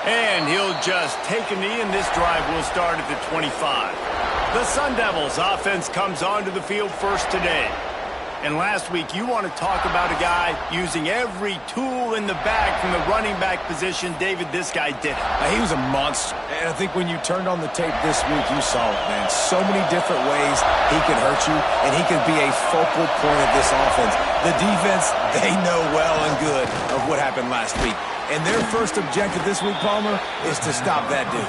And he'll just take a knee, and this drive will start at the 25. The Sun Devils offense comes onto the field first today. And last week, you want to talk about a guy using every tool in the bag from the running back position. David, this guy did it. He was a monster. And I think when you turned on the tape this week, you saw it, man. So many different ways he could hurt you, and he could be a focal point of this offense. The defense, they know well and good of what happened last week. And their first objective this week, Palmer, is to stop that dude.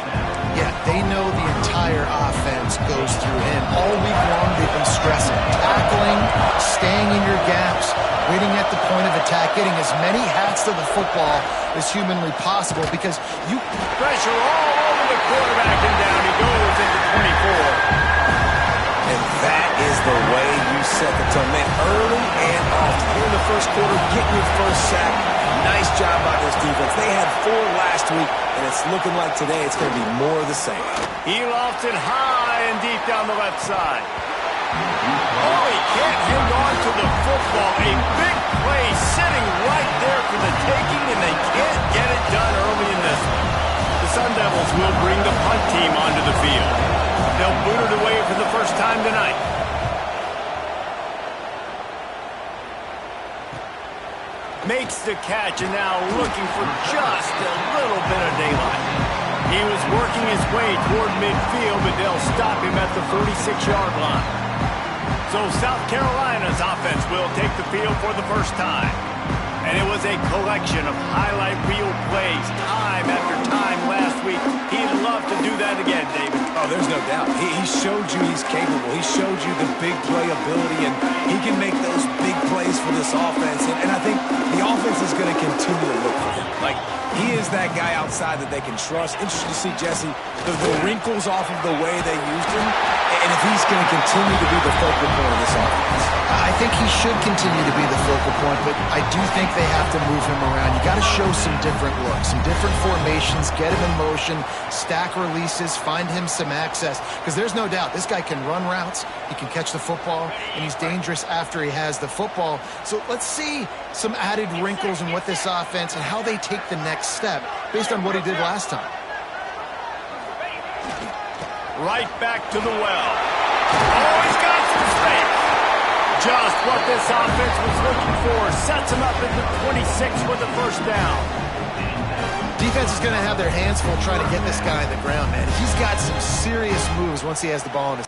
Yeah, they know the entire offense goes through him. All week long, they've been stressing, tackling, staying in your gaps, waiting at the point of attack, getting as many hats to the football as humanly possible because you... Pressure all over the quarterback, and down he goes into 24. And that is the way you set the tone, man. Early and often. Here in the first quarter, getting your first sack. Nice job by this defense. They had 4 last week, and it's looking like today it's going to be more of the same. He lofts it high and deep down the left side. Oh, he can't hang on to the football. A big play sitting right there for the taking, and they can't get it done early in this one. The Sun Devils will bring the punt team onto the field. They'll boot it away for the first time tonight. Makes the catch, and now looking for just a little bit of daylight. He was working his way toward midfield, but they'll stop him at the 46-yard line. So South Carolina's offense will take the field for the first time. And it was a collection of highlight reel plays time after time last week. He'd love to do that again, David. Oh, there's no doubt. He showed you he's capable. He showed you the big play ability, and he can make those big plays for this offense. And I think the offense is going to continue to look for him. Like, he is that guy outside that they can trust. Interesting to see, Jesse, the wrinkles off of the way they used him, and if he's going to continue to be the focal point of this offense. I think he should continue to be the focal point, but I do think they have to move him around. You got to show some different looks, some different formations, get him in motion, stack releases, find him some access, because there's no doubt this guy can run routes, he can catch the football, and he's dangerous after he has the football. So let's see some added wrinkles in what this offense and how they take the next step based on what he did last time. Right back to the well. Oh, he's got some space. Just what this offense was looking for. Sets him up at the 26 with the first down. Defense is going to have their hands full trying to get this guy on the ground, man. He's got some serious moves once he has the ball in his...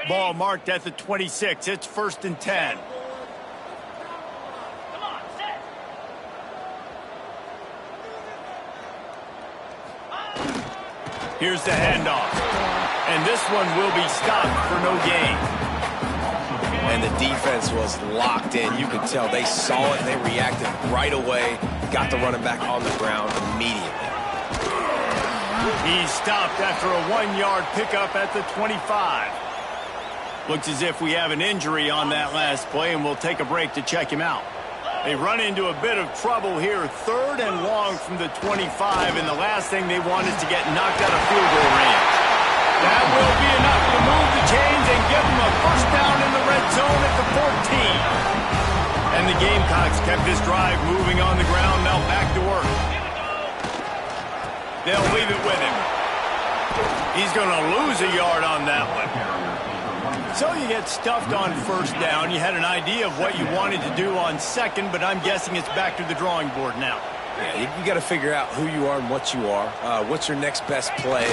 Ball marked at the 26. It's 1st and 10. Here's the handoff. And this one will be stopped for no gain. And the defense was locked in. You could tell they saw it. They reacted right away. Got the running back on the ground immediately. He stopped after a 1-yard pickup at the 25. Looks as if we have an injury on that last play, and we'll take a break to check him out. They run into a bit of trouble here. 3rd and long from the 25, and the last thing they want is to get knocked out of field goal range. That will be enough to move the chains and give them a 1st down in the red zone at the 14. And the Gamecocks kept this drive moving on the ground. Now back to work. They'll leave it with him. He's going to lose a yard on that one. So you get stuffed on 1st down. You had an idea of what you wanted to do on 2nd, but I'm guessing it's back to the drawing board now. Yeah, you got to figure out who you are and what you are. What's your next best play?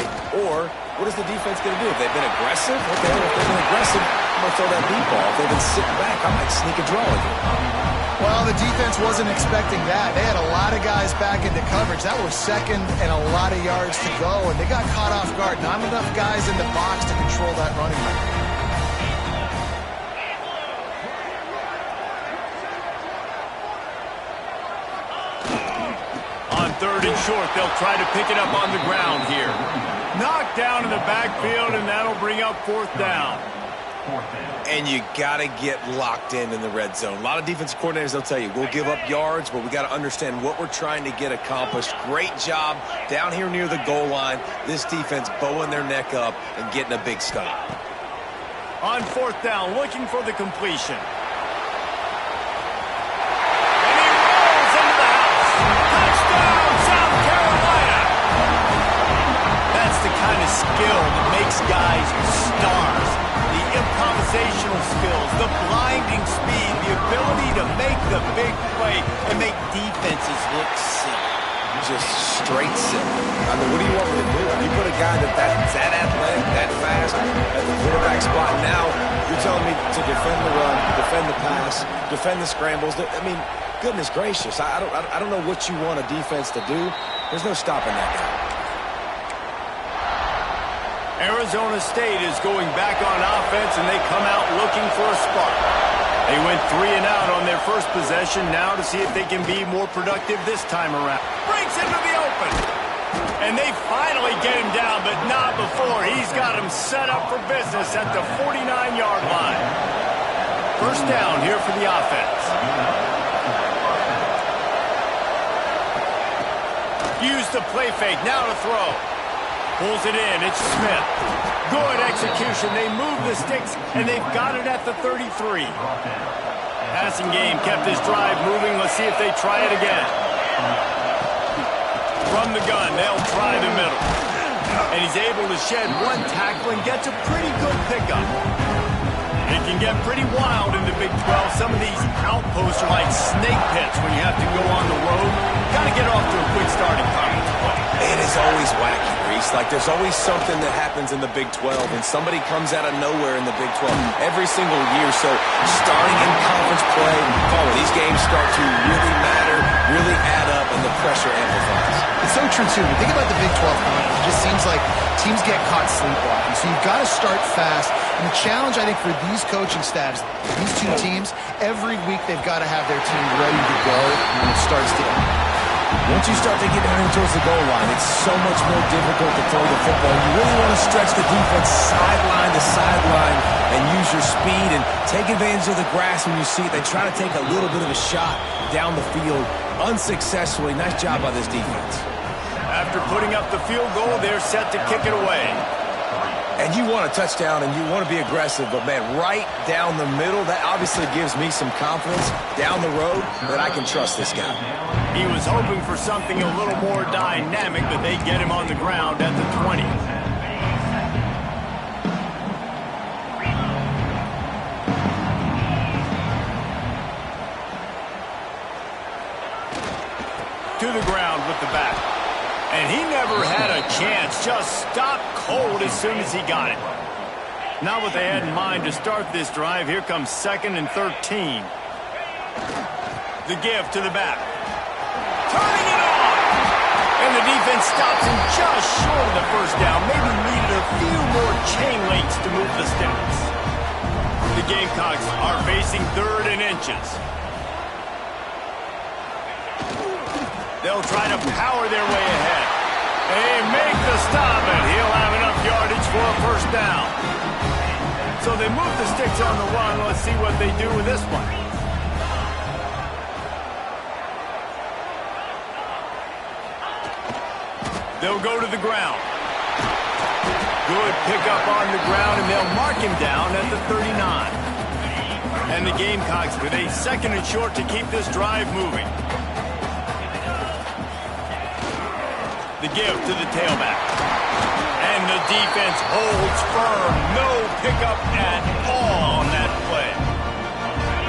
Or what is the defense going to do? If they've been aggressive, okay. If they've been aggressive, I'm going to throw that deep ball. If they've been sitting back, I might sneak a draw again. Well, the defense wasn't expecting that. They had a lot of guys back into coverage. That was 2nd and a lot of yards to go, and they got caught off guard. Not enough guys in the box to control that running back. On 3rd and short, they'll try to pick it up on the ground here. Knocked down in the backfield, and that'll bring up 4th down. And you got to get locked in the red zone. A lot of defensive coordinators, they'll tell you, we'll give up yards, but we got to understand what we're trying to get accomplished. Great job down here near the goal line. This defense bowing their neck up and getting a big stop. On 4th down, looking for the completion. Skill that makes guys stars. The improvisational skills, the blinding speed, the ability to make the big play and make defenses look silly. Just straight silly. I mean, what do you want me to do? You put a guy that's that athletic, that fast, at the quarterback spot. Now you're telling me to defend the run, defend the pass, defend the scrambles. I mean, goodness gracious. I don't know what you want a defense to do. There's no stopping that guy. Arizona State is going back on offense, and they come out looking for a spark. They went 3 and out on their first possession, now to see if they can be more productive this time around. Breaks into the open. And they finally get him down, but not before. He's got him set up for business at the 49-yard line. 1st down here for the offense. Use the play fake, now to throw. Pulls it in, it's Smith. Good execution, they move the sticks, and they've got it at the 33. Passing game kept this drive moving. Let's see if they try it again. From the gun, they'll try the middle. And he's able to shed 1 tackle and gets a pretty good pickup. It can get pretty wild in the Big 12. Some of these outposts are like snake pits when you have to go on the road. Got to get off to a quick start in conference play. It is always wacky, Reese. Like, there's always something that happens in the Big 12, and somebody comes out of nowhere in the Big 12 every single year. So, starting in conference play, these games start to really matter, really add up, and the pressure amplifies. It's so true, too. When you think about the Big 12 conference, it just seems like teams get caught sleepwalking. So, you've got to start fast. And the challenge, I think, for these coaching staffs, these 2 teams, every week they've got to have their team ready to go when it starts to end. Once you start to get down towards the goal line, it's so much more difficult to throw the football. You really want to stretch the defense sideline to sideline and use your speed and take advantage of the grass when you see it. They try to take a little bit of a shot down the field unsuccessfully. Nice job by this defense. After putting up the field goal, they're set to kick it away. And you want a touchdown and you want to be aggressive, but, man, right down the middle, that obviously gives me some confidence down the road that I can trust this guy. He was hoping for something a little more dynamic, but they get him on the ground at the 20. To the ground with the back. And he never had a chance, just stopped cold as soon as he got it. Not what they had in mind to start this drive. Here comes 2nd and 13. The give to the back. Turning it on! And the defense stops him just short of the first down. Maybe needed a few more chain links to move the sticks. The Gamecocks are facing 3rd and inches. They'll try to power their way ahead. They make the stop, and he'll have enough yardage for a first down. So they move the sticks on the run. Let's see what they do with this one. They'll go to the ground. Good pickup on the ground, and they'll mark him down at the 39. And the Gamecocks with a 2nd and short to keep this drive moving. The give to the tailback. And the defense holds firm. No pickup at all on that play.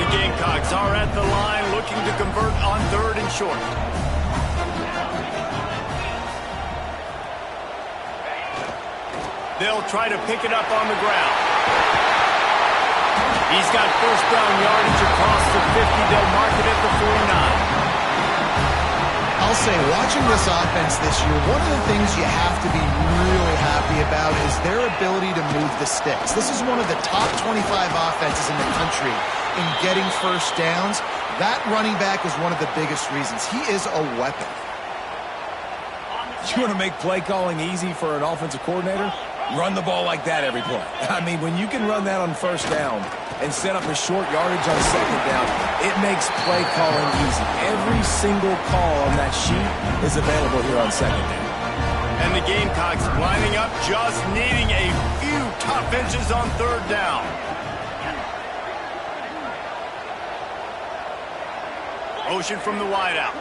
The Gamecocks are at the line looking to convert on 3rd and short. They'll try to pick it up on the ground. He's got first down yardage across the 50. They'll mark it at the 49. I'll say, watching this offense this year, one of the things you have to be really happy about is their ability to move the sticks. This is one of the top 25 offenses in the country in getting first downs. That running back is one of the biggest reasons. He is a weapon. You want to make play calling easy for an offensive coordinator? Run the ball like that every play. I mean, when you can run that on first down and set up a short yardage on second down, it makes play calling easy. Every single call on that sheet is available here on second down. And the Gamecocks lining up, just needing a few tough inches on 3rd down. Motion from the wideout.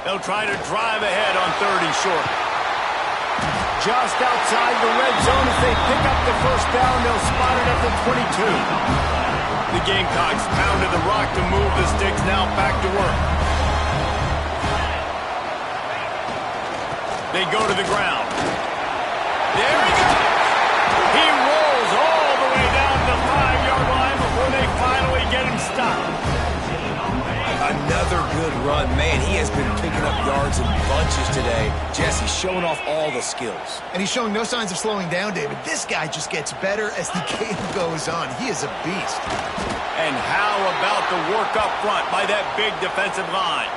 They'll try to drive ahead on 3rd and short. Just outside the red zone. If they pick up the first down, they'll spot it at the 22. The Gamecocks pounded the rock to move the sticks. Now back to work. They go to the ground. There he goes. He rolls all the way down to the 5-yard line before they finally get him stopped. Another good run. Man, he has been picking up yards in bunches today. Jesse's showing off all the skills. And he's showing no signs of slowing down, David. This guy just gets better as the game goes on. He is a beast. And how about the work up front by that big defensive line?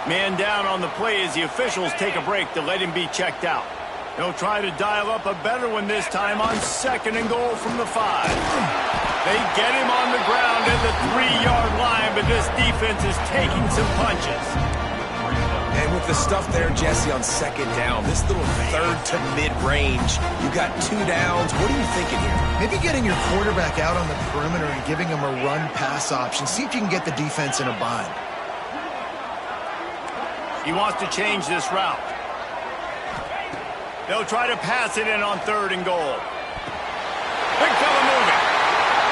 Man down on the play as the officials take a break to let him be checked out. They'll try to dial up a better one this time on 2nd and goal from the 5. They get him on the ground at the 3-yard line, but this defense is taking some punches. And with the stuff there, Jesse, on second down, this little 3rd to mid-range, you got 2 downs. What are you thinking here? Maybe getting your quarterback out on the perimeter and giving him a run-pass option. See if you can get the defense in a bind. He wants to change this route. They'll try to pass it in on 3rd and goal. Big fella moving.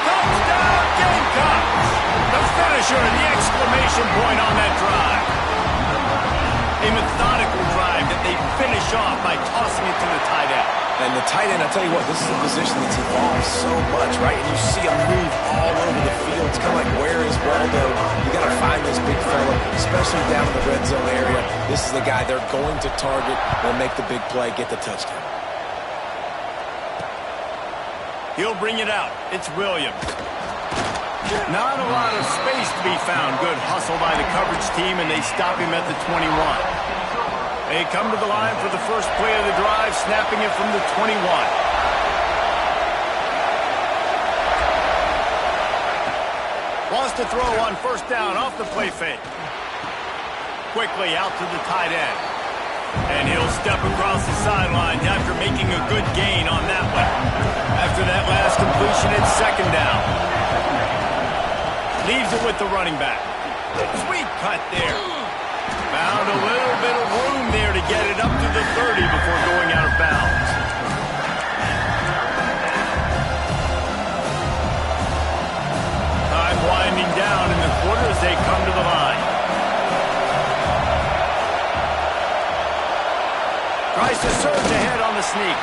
Touchdown, Gamecocks! The finisher and the exclamation point on that drive. A methodical drive that they finish off by tossing it to the tight end. And the tight end, I'll tell you what, this is a position that's evolved so much, right? And you see him move all over the field. It's kind of like, where is Waldo? You got to find this big fella, especially down in the red zone area. This is the guy they're going to target. They'll make the big play, get the touchdown. He'll bring it out. It's Williams. Not a lot of space to be found. Good hustle by the coverage team, and they stop him at the 21. They come to the line for the first play of the drive, snapping it from the 21. Wants to throw on first down off the play fake. Quickly out to the tight end. And he'll step across the sidelines after making a good gain on that one. After that last completion, it's 2nd down. Leaves it with the running back. Sweet cut there. Found a little bit of room there to get it up to the 30 before going out of bounds. Time winding down in the quarter as they come to the line. Tries to surge ahead on the sneak.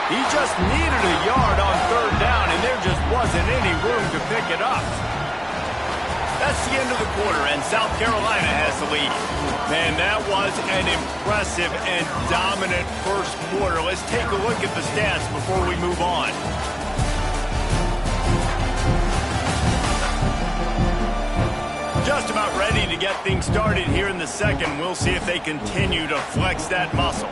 He just needed a yard on third down, and there just wasn't any room to pick it up. That's the end of the quarter, and South Carolina has the lead. Man, that was an impressive and dominant first quarter. Let's take a look at the stats before we move on. Just about ready to get things started here in the second. We'll see if they continue to flex that muscle.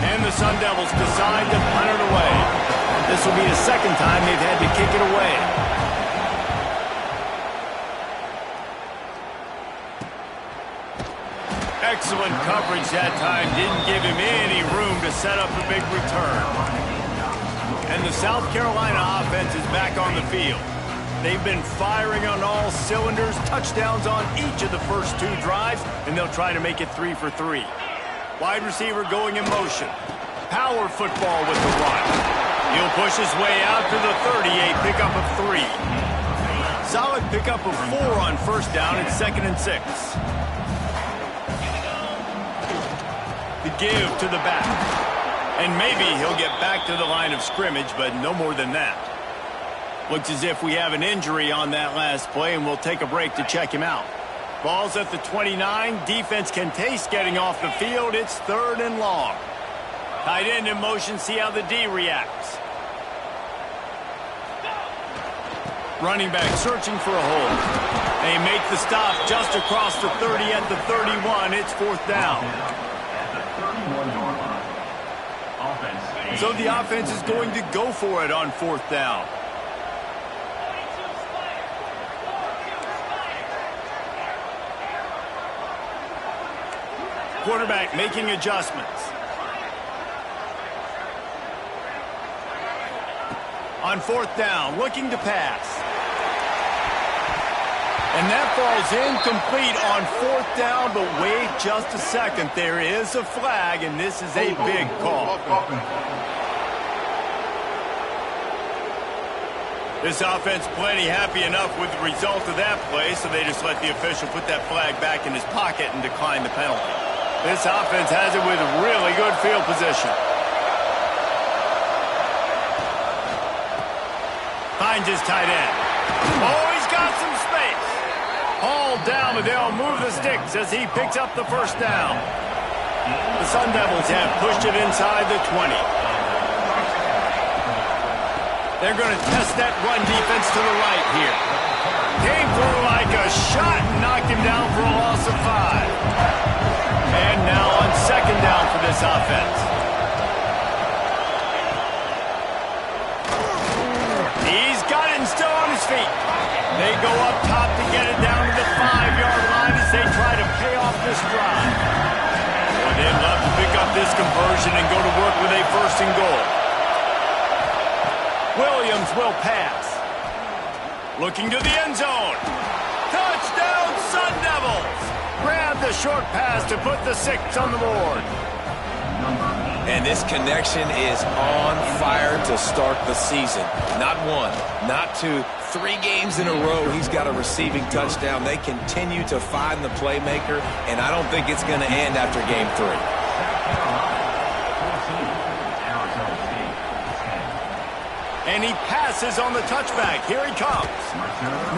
And the Sun Devils decide to punt it away. This will be the second time they've had to kick it away. Excellent coverage that time. Didn't give him any room to set up a big return. And the South Carolina offense is back on the field. They've been firing on all cylinders, touchdowns on each of the first two drives, and they'll try to make it 3 for 3. Wide receiver going in motion. Power football with the run. He'll push his way out to the 38, pickup of 3. Solid pickup of 4 on first down and 2nd and 6. The give to the back. And maybe he'll get back to the line of scrimmage, but no more than that. Looks as if we have an injury on that last play, and we'll take a break to check him out. Ball's at the 29. Defense can taste getting off the field. It's 3rd and long. Tight end in motion. See how the D reacts. Running back searching for a hole. They make the stop just across the 30 at the 31. It's 4th down. So the offense is going to go for it on 4th down. Quarterback making adjustments. On 4th down, looking to pass. And that falls incomplete on 4th down, but wait just a second. There is a flag, and this is a big call. This offense plenty happy enough with the result of that play, so they just let the official put that flag back in his pocket and decline the penalty. This offense has it with really good field position. Finds his tight end. Oh, he's got some space. Hauled down, but they'll move the sticks as he picks up the first down. The Sun Devils have pushed it inside the 20. They're going to test that run defense to the right here. Came through like a shot and knocked him down for a loss of 5. And now on 2nd down for this offense. He's got it and still on his feet. They go up top to get it down to the 5-yard line as they try to pay off this drive. Well, they'd love to pick up this conversion and go to work with a 1st and goal. Williams will pass. Looking to the end zone. Touchdown, Sun Devils! Grab the short pass to put the 6 on the board. And this connection is on fire to start the season. Not 1, not 2, 3 games in a row he's got a receiving touchdown. They continue to find the playmaker, and I don't think it's going to end after game 3. And he passes on the touchback. Here he comes.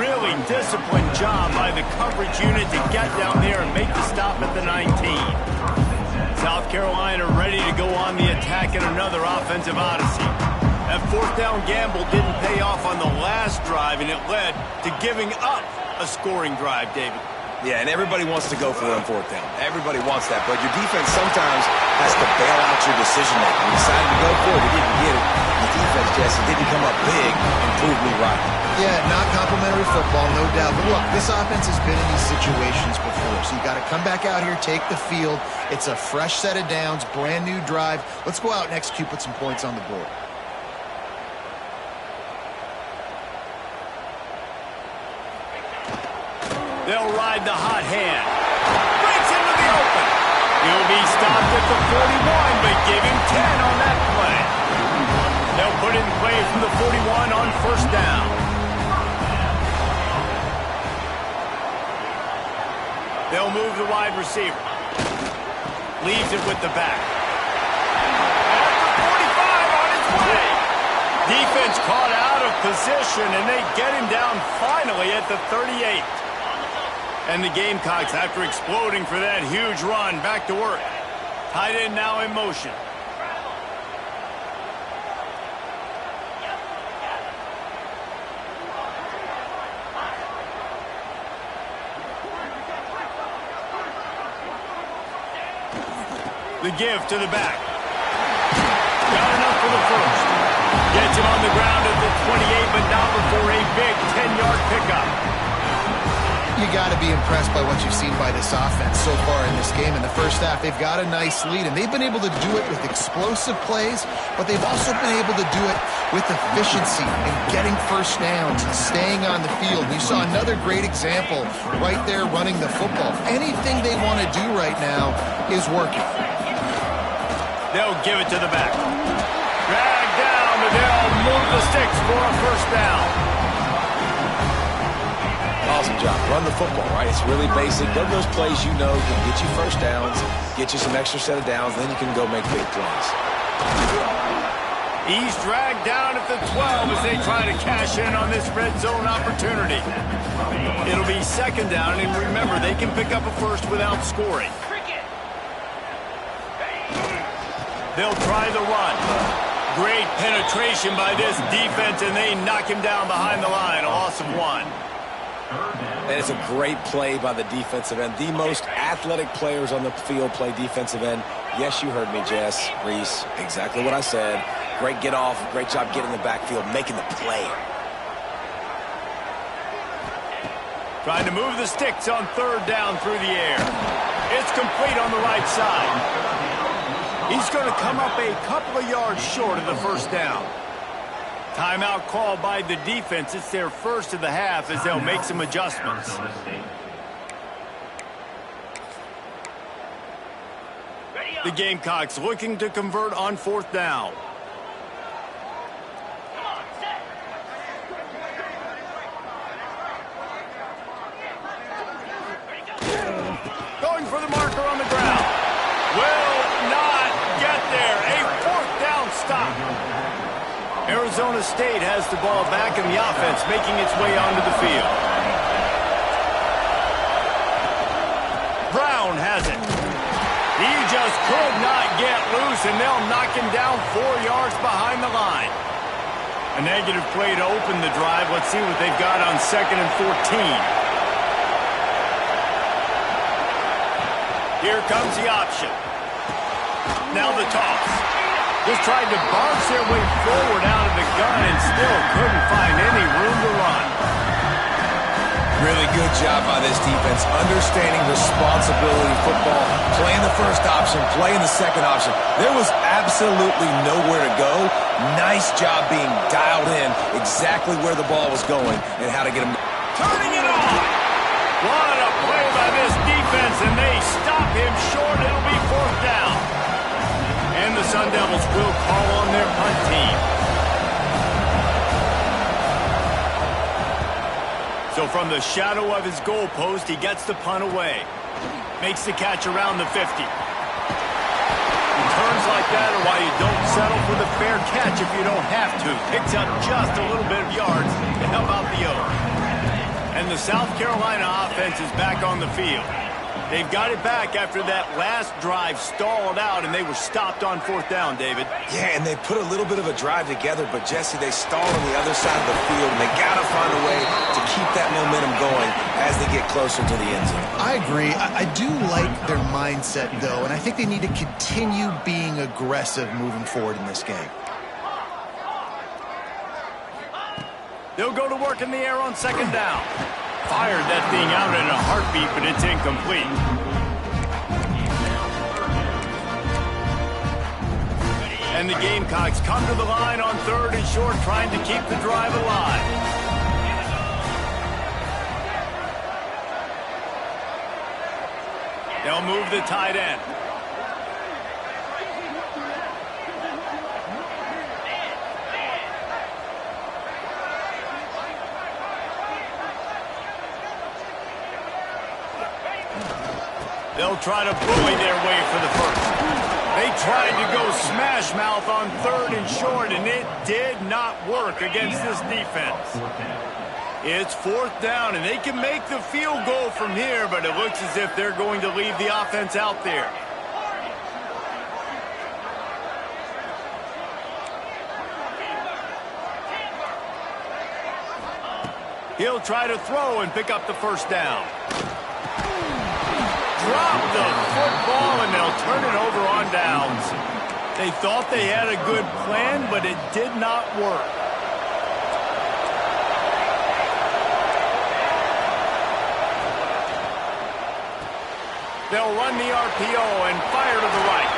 Really disciplined job by the coverage unit to get down there and make the stop at the 19. South Carolina ready to go on the attack in another offensive odyssey. That 4th down gamble didn't pay off on the last drive, and it led to giving up a scoring drive, David. Yeah, and everybody wants to go for it on 4th down. Everybody wants that, but your defense sometimes has to bail out your decision-making. You decided to go for it, you didn't get it. The defense, Jesse, didn't come up big and prove me right. Yeah, not complimentary football, no doubt. But look, this offense has been in these situations before, so you got to come back out here, take the field. It's a fresh set of downs, brand new drive. Let's go out and execute, put some points on the board. They'll ride the hot hand. Breaks into the open. He'll be stopped at the 41, but give him 10 on that play. They'll put in play from the 41 on 1st down. They'll move the wide receiver. Leaves it with the back. Defense caught out of position, and they get him down finally at the 38. And the Gamecocks, after exploding for that huge run, back to work. Tight end now in motion. The give to the back. Got enough for the first. Gets him on the ground at the 28, but not before a big 10-yard pickup. You got to be impressed by what you've seen by this offense so far in this game. In the first half, they've got a nice lead, and they've been able to do it with explosive plays, but they've also been able to do it with efficiency and getting first downs and staying on the field. You saw another great example right there running the football. Anything they want to do right now is working. They'll give it to the back. Drag down, but they'll move the sticks for a first down. Awesome job. Run the football, right? It's really basic. Go those plays you know can get you first downs, get you some extra set of downs, then you can go make big plays. He's dragged down at the 12 as they try to cash in on this red zone opportunity. It'll be second down, and remember, they can pick up a first without scoring. They'll try the run. Great penetration by this defense, and they knock him down behind the line. A loss of 1. And it's a great play by the defensive end. The most athletic players on the field play defensive end. Yes, you heard me, Jess, Reese. Exactly what I said. Great get off. Great job getting in the backfield, making the play. Trying to move the sticks on third down through the air. It's complete on the right side. He's going to come up a couple of yards short of the first down. Timeout called by the defense. It's their first of the half as they'll make some adjustments. The Gamecocks looking to convert on fourth down. Going for the marker on the ground. Will not get there. A fourth down stop. Arizona State has the ball back in the offense, making its way onto the field. Brown has it. He just could not get loose, and they'll knock him down 4 yards behind the line. A negative play to open the drive. Let's see what they've got on 2nd and 14. Here comes the option. Now the toss. Just tried to bounce their way forward out of the gun and still couldn't find any room to run. Really good job by this defense, understanding responsibility football, playing the first option, playing the second option. There was absolutely nowhere to go. Nice job being dialed in exactly where the ball was going and how to get him. Turning it on. What a play by this defense, and they stop him short. It'll be fourth down. And the Sun Devils will call on their punt team. So from the shadow of his goal post, he gets the punt away. Makes the catch around the 50. Returns like that are why you don't settle for the fair catch if you don't have to. Picks up just a little bit of yards to help out the O. And the South Carolina offense is back on the field. They've got it back after that last drive stalled out, and they were stopped on fourth down, David. Yeah, and they put a little bit of a drive together, but, Jesse, they stalled on the other side of the field, and they got to find a way to keep that momentum going as they get closer to the end zone. I agree. I do like their mindset, though, and I think they need to continue being aggressive moving forward in this game. They'll go to work in the air on second down. Fired that thing out in a heartbeat, but it's incomplete. And the Gamecocks come to the line on third and short, trying to keep the drive alive. They'll move the tight end. They'll try to bully their way for the first. They tried to go smash mouth on 3rd and short, and it did not work against this defense. It's 4th down, and they can make the field goal from here, but it looks as if they're going to leave the offense out there. He'll try to throw and pick up the 1st down. Drop the football, and they'll turn it over on downs. They thought they had a good plan, but it did not work. They'll run the RPO and fire to the right.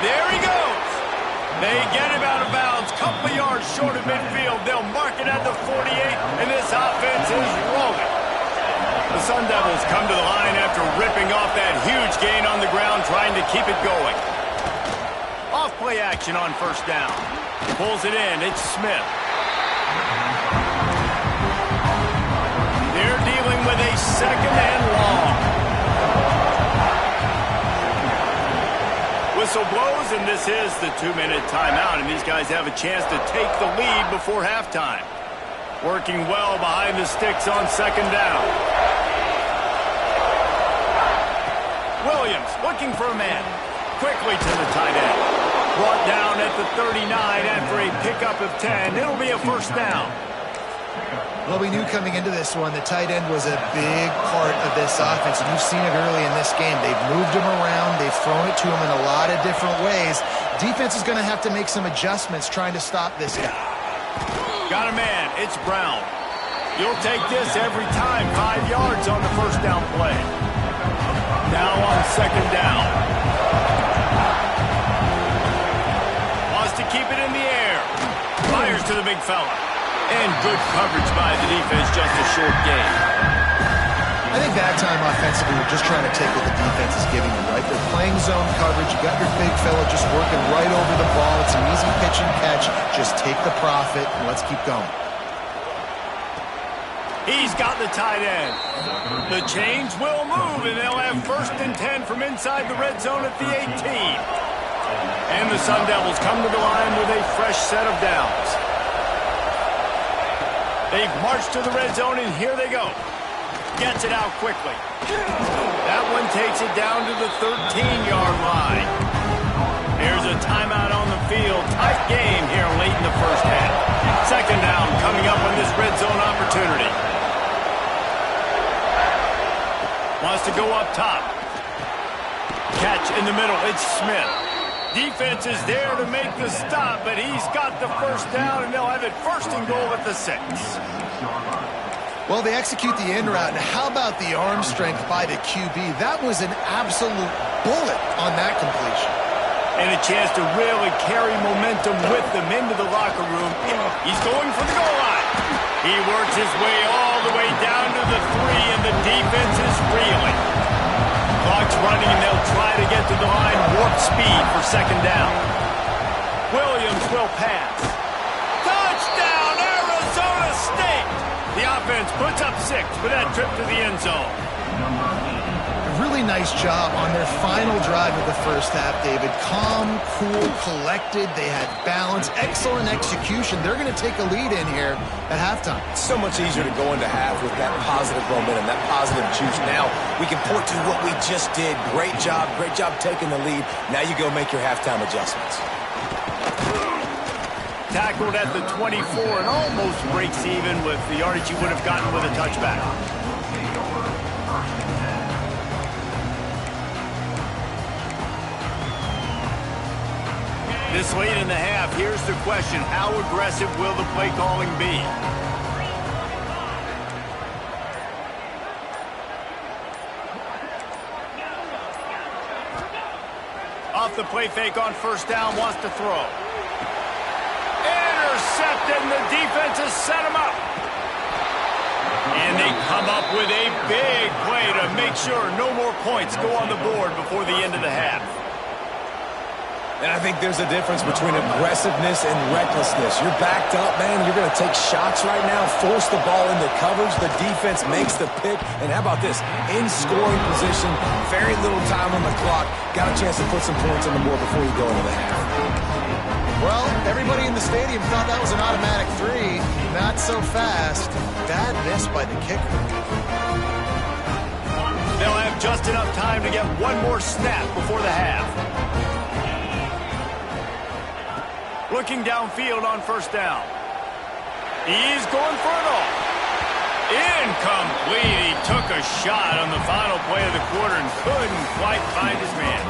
There he goes. They get him out of bounds, couple yards short of midfield. They'll mark it at the 48, and this offense is rolling. The Sun Devils come to the line after ripping off that huge gain on the ground, trying to keep it going. Off-play action on 1st down. Pulls it in. It's Smith. They're dealing with a 2nd and long. Whistle blows, and this is the 2-minute timeout, and these guys have a chance to take the lead before halftime. Working well behind the sticks on 2nd down. Williams looking for a man. Quickly to the tight end. Brought down at the 39 after a pickup of 10. It'll be a 1st down. Well, we knew coming into this one the tight end was a big part of this offense, and you've seen it early in this game. They've moved him around. They've thrown it to him in a lot of different ways. Defense is going to have to make some adjustments trying to stop this guy. Got a man. It's Brown. You'll take this every time. 5 yards on the 1st down play. Now on 2nd down. Wants to keep it in the air. Fires to the big fella. And good coverage by the defense, just a short gain. I think that time offensively, we're just trying to take what the defense is giving them, right? They're playing zone coverage. You got your big fella just working right over the ball. It's an easy pitch and catch. Just take the profit, and let's keep going. He's got the tight end. The chains will move, and they'll have 1st and 10 from inside the red zone at the 18. And the Sun Devils come to the line with a fresh set of downs. They've marched to the red zone, and here they go. Gets it out quickly. That one takes it down to the 13-yard line. There's a timeout on the field. Tight game here late in the 1st half. 2nd down coming up on this red zone opportunity. Wants to go up top. Catch in the middle. It's Smith. Defense is there to make the stop, but he's got the 1st down, and they'll have it 1st and goal at the 6. Well, they execute the end route, and how about the arm strength by the QB? That was an absolute bullet on that completion. And a chance to really carry momentum with them into the locker room. He's going for the goal line. He works his way all the way down to the 3, and the defense is reeling. Clock's running, and they'll try to get to the line warp speed for 2nd down. Williams will pass. Touchdown, Arizona State! The offense puts up 6 for that trip to the end zone. A really nice job on their final drive of the 1st half, David. Calm, cool, collected. They had balance. Excellent execution. They're going to take a lead in here at halftime. It's so much easier to go into half with that positive momentum, that positive juice. Now we can point to what we just did. Great job taking the lead. Now you go make your halftime adjustments. Tackled at the 24 and almost breaks even with the yardage he would have gotten with a touchback. This late in the half, here's the question. How aggressive will the play calling be? Off the play fake on 1st down, wants to throw. Intercepted, and the defense has set him up. And they come up with a big play to make sure no more points go on the board before the end of the half. And I think there's a difference between aggressiveness and recklessness. You're backed up, man. You're going to take shots right now, force the ball into coverage. The defense makes the pick. And how about this? In scoring position, very little time on the clock. Got a chance to put some points on the board before you go into the half. Well, everybody in the stadium thought that was an automatic 3. Not so fast. Bad miss by the kicker. They'll have just enough time to get one more snap before the half. Looking downfield on first down. He's going for it all. Incomplete. He took a shot on the final play of the quarter and couldn't quite find his man.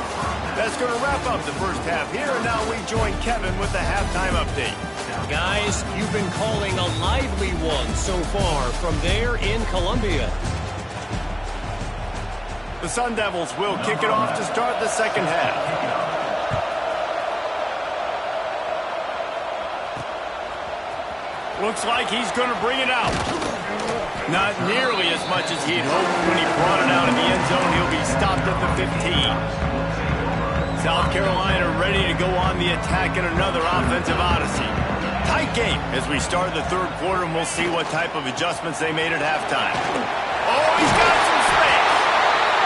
That's going to wrap up the first half here, and now we join Kevin with the halftime update. Guys, you've been calling a lively one so far from there in Columbia. The Sun Devils will kick it off to start the second half. Looks like he's going to bring it out. Not nearly as much as he'd hoped when he brought it out in the end zone. He'll be stopped at the 15. South Carolina ready to go on the attack in another offensive odyssey. Tight game as we start the third quarter, and we'll see what type of adjustments they made at halftime. Oh, he's got some space.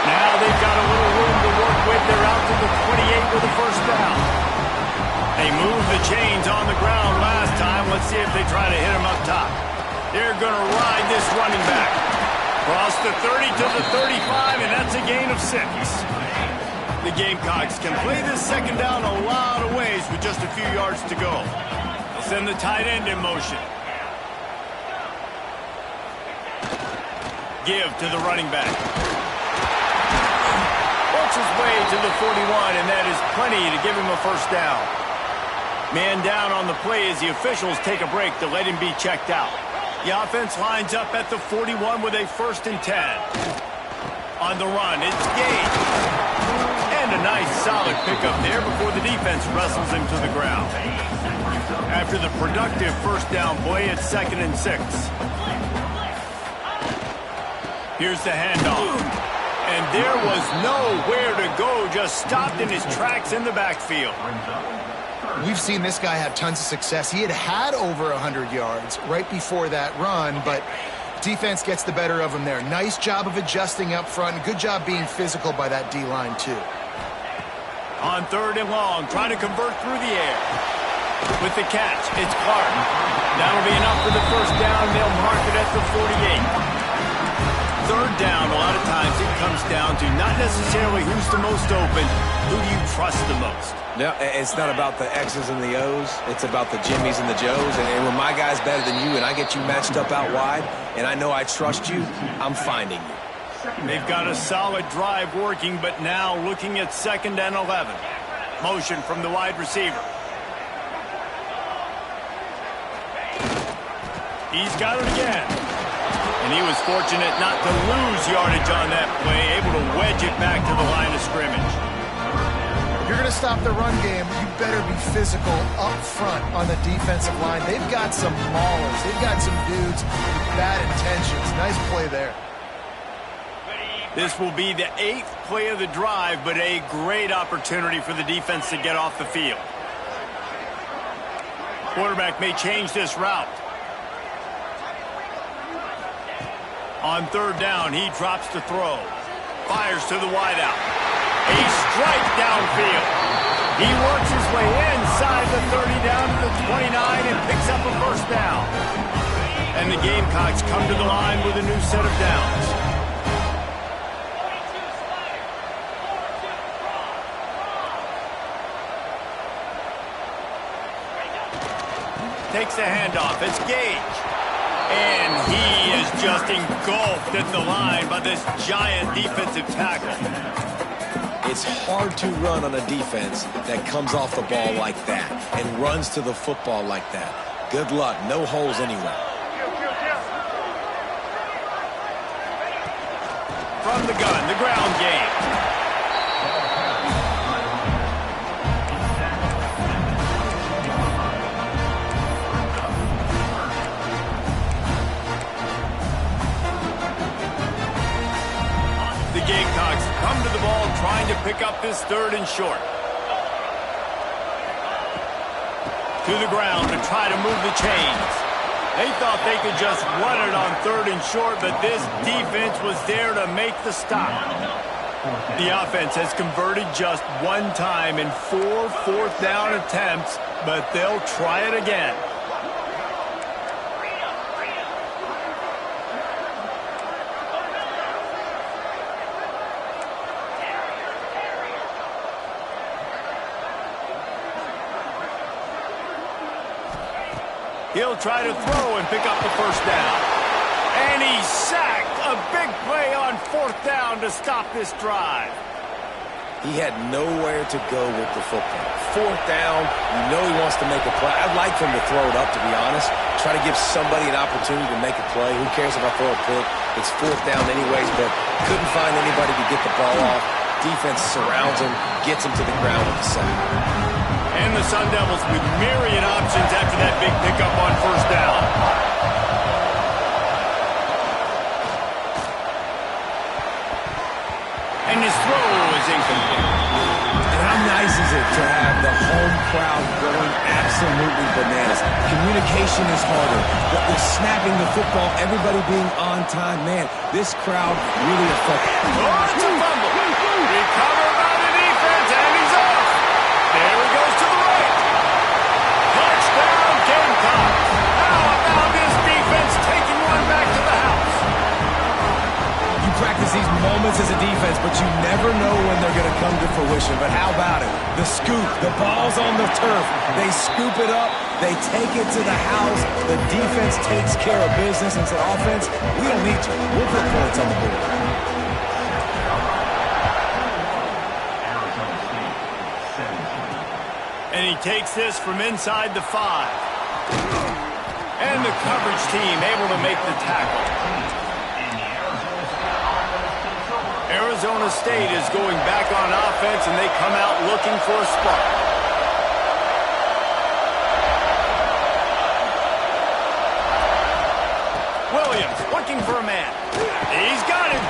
Now they've got a little room to work with. They're out to the 28 with a first down. They moved the chains on the ground last time. Let's see if they try to hit him up top. They're going to ride this running back. Cross the 30 to the 35, and that's a gain of 6. The Gamecocks can play this second down a lot of ways with just a few yards to go. They'll send the tight end in motion. Give to the running back. Works his way to the 41, and that is plenty to give him a first down. Man down on the play as the officials take a break to let him be checked out. The offense lines up at the 41 with a 1st and 10. On the run, it's Gage. And a nice solid pickup there before the defense wrestles him to the ground. After the productive first down play, it's 2nd and 6. Here's the handoff. And there was nowhere to go, just stopped in his tracks in the backfield. We've seen this guy have tons of success. He had over 100 yards right before that run, but defense gets the better of him there. Nice job of adjusting up front. Good job being physical by that D-line, too. On 3rd and long, trying to convert through the air. With the catch, it's Clark. That'll be enough for the first down. They'll mark it at the 48. 3rd down, a lot of times it comes down to not necessarily who's the most open, who do you trust the most? No, it's not about the X's and the O's. It's about the Jimmies and the Joes. And when my guy's better than you and I get you matched up out wide and I know I trust you, I'm finding you. They've got a solid drive working, but now looking at 2nd and 11. Motion from the wide receiver. He's got it again. And he was fortunate not to lose yardage on that play, able to wedge it back to the line of scrimmage. If you're going to stop the run game, you better be physical up front on the defensive line. They've got some maulers. They've got some dudes with bad intentions. Nice play there. This will be the 8th play of the drive, but a great opportunity for the defense to get off the field. Quarterback may change this route. On 3rd down, he drops to throw. Fires to the wideout. A strike downfield. He works his way inside the 30 down to the 29 and picks up a first down. And the Gamecocks come to the line with a new set of downs. Takes the handoff. It's Gage. And he is just engulfed at the line by this giant defensive tackle. It's hard to run on a defense that comes off the ball like that and runs to the football like that. Good luck. No holes anywhere. From the gun, the ground game. The Gamecocks come to the ball trying to pick up this 3rd and short. To the ground to try to move the chains. They thought they could just run it on 3rd and short, but this defense was there to make the stop. The offense has converted just one time in 4 fourth down attempts, but they'll try it again. He'll try to throw and pick up the first down. And he's sacked. A big play on 4th down to stop this drive. He had nowhere to go with the football. 4th down, you know he wants to make a play. I'd like for him to throw it up, to be honest. Try to give somebody an opportunity to make a play. Who cares if I throw a pick? It's 4th down anyways, but couldn't find anybody to get the ball off. Defense surrounds him, gets him to the ground with the sack. And the Sun Devils with myriad options after that big pickup on 1st down. And his throw is incomplete. And how nice is it to have the home crowd going absolutely bananas? Communication is harder. But with snapping the football, everybody being on time, man, this crowd really effective. Oh, it's a fumble. Recovered by the defense, and he's off. There he goes to the right. Touchdown, Gamecocks. How about this defense taking one back to the house? You practice these moments as a defense, but you never know when they're going to come to fruition. But how about it? The scoop, the ball's on the turf. They scoop it up. They take it to the house. The defense takes care of business and said, offense, we don't need you. We'll put points on the board. And he takes this from inside the 5. And the coverage team able to make the tackle. Arizona State is going back on offense, and they come out looking for a spark. Williams looking for a man. He's got him.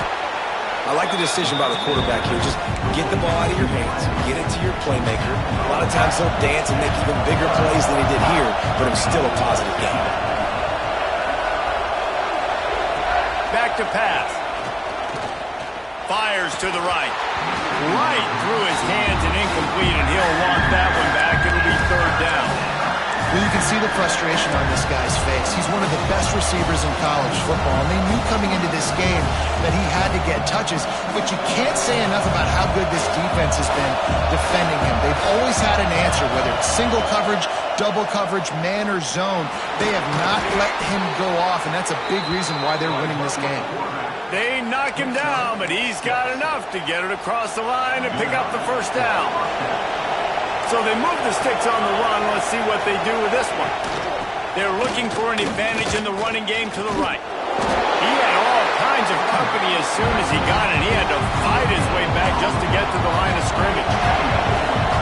I like the decision by the quarterback here. Just get the ball out of your hands. Get it to your playmaker. A lot of times he'll dance and make even bigger plays than he did here, but it was still a positive game. Back to pass. Fires to the right. Right through his hands and incomplete, and he'll want that one back. It'll be 3rd down. Well, you can see the frustration on this guy's face. He's one of the best receivers in college football, and they knew coming into this game that he had to get touches, but you can't say enough about how good this defense has been defending him. They've always had an answer, whether it's single coverage, double coverage, man or zone. They have not let him go off, and that's a big reason why they're winning this game. They knock him down, but he's got enough to get it across the line and pick up the 1st down. So they move the sticks on the run. Let's see what they do with this one. They're looking for an advantage in the running game to the right. He had all kinds of company as soon as he got it. He had to fight his way back just to get to the line of scrimmage.